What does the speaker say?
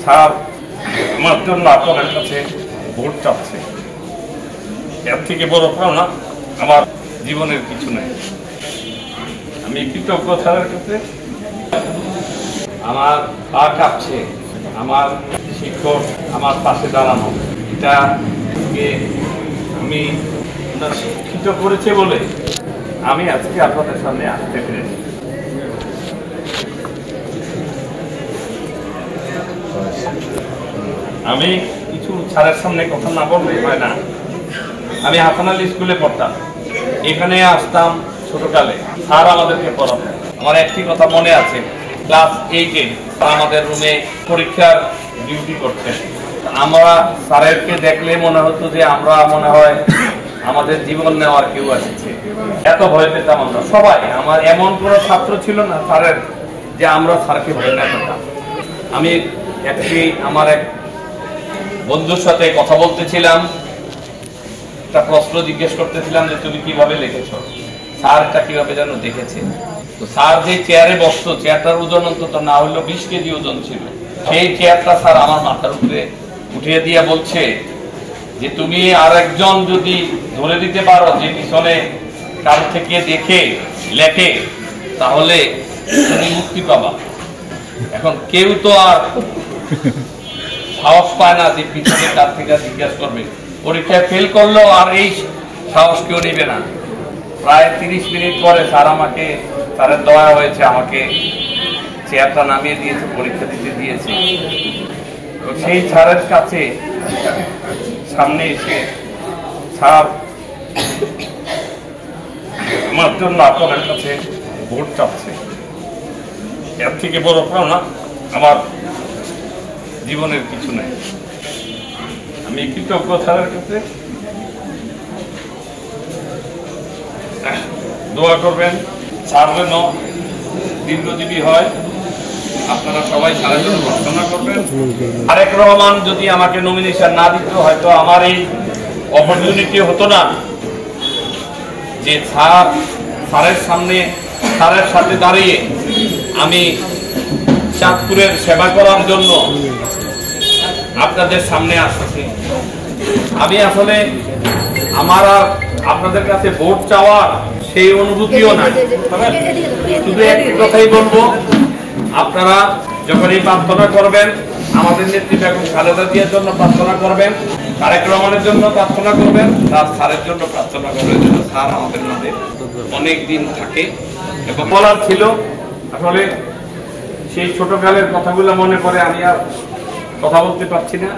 Sir আমার জন্য আপনাদের কাছে ভোট চাচ্ছে, এর থেকে বড় পাওনা আমার জীবনের কিছু নেই। আমি কৃতজ্ঞ স্যারের কাছে। আমার পা কাঁপছে, আমার শিক্ষক আমার পাশে দাঁড়ানো, এটা আমি শিক্ষিত করেছে বলে আমি আজকে আপনাদের সামনে আসতে পেরেছি। আমি কিছু স্যারের সামনে কথা না বললে হয় না। আমি হাসান আলী স্কুলে পড়তাম, এখানে আসতাম ছোটকালে, স্যার আমাদেরকে পড়াতেন। আমার একটি কথা মনে আছে, ক্লাস 8-এ আমাদের রুমে পরীক্ষার ডিউটি করতেন। আমরা স্যারেরকে দেখলে মনে হতো যে আমরা মনে হয় আমাদের জীবন নেওয়ার কেউ আসছে, এত ভয় পেতাম আমরা সবাই। আমার এমন কোনো ছাত্র ছিল না স্যারের যে আমরা স্যারকে ভয় না পেতাম। আমি আমার এক বন্ধুর সাথে কথা বলতেছিলাম, একটা প্রশ্ন জিজ্ঞেস করতেছিলাম যে তুমি কিভাবে লিখেছ, স্যার এটা কিভাবে যেন দেখেছে। তো স্যার যে চেয়ারে বসতো, চেয়ারটার ওজন অন্তত না হলেও 20 কেজি ওজন ছিল। সেই চেয়ারটা স্যার আমার মাথার উপরে উঠিয়ে দিয়ে বলছে যে তুমি আর একজন যদি ধরে দিতে পারো যে পিছনে কার থেকে দেখে লেখে, তাহলে তুমি মুক্তি পাবা। এখন কেউ তো আর সাহস পায় না যে পিছনে কার থেকে জিজ্ঞাসা করবে। পরীক্ষায় ফেল করলেও আর এই সাহস কেউ নেবে না। প্রায় 30 মিনিট পরে স্যারের দয়া হয়েছে, আমাকে চেয়ারটা নামিয়ে দিয়েছে, পরীক্ষা দিতে দিয়েছে। তো সেই স্যারের কাছে সামনে এসে স্যার আমার জন্য আপনাদের কাছে ভোট চাচ্ছে, এর থেকে বড় পাওনা আমার জীবনের কিছু নেই। আমি কৃতজ্ঞ স্যারের কাছে। দোয়া করবেন স্যার যেন দীর্ঘজীবী হয়। আপনারা সবাই স্যারের জন্য প্রার্থনা করবেন। তারেক রহমান যদি আমাকে নমিনেশন না দিত, হয়তো আমার এই অপরচুনিটি হতো না যে স্যারের সামনে স্যারের সাথে দাঁড়িয়ে আমি চাঁদপুরের সেবা করার জন্য আপনাদের সামনে আসছি। আমি আসলে আমার আর আপনাদের কাছে ভোট চাওয়ার সেই অনুভূতিও নাই। শুধু একটি কথাই বলবো, আপনারা যখন এই প্রার্থনা করবেন, আমাদের নেত্রী বেগম খালেদা জিয়ার জন্য প্রার্থনা করবেন, তারেক রহমানের জন্য প্রার্থনা করবেন, তার স্যারের জন্য প্রার্থনা করবেন যেন স্যার আমাদের মধ্যে অনেক দিন থাকে। এবং বলার ছিল আসলে সেই ছোটকালের কথাগুলো মনে পড়ে, আমি আর কথা বলতে পারছি না।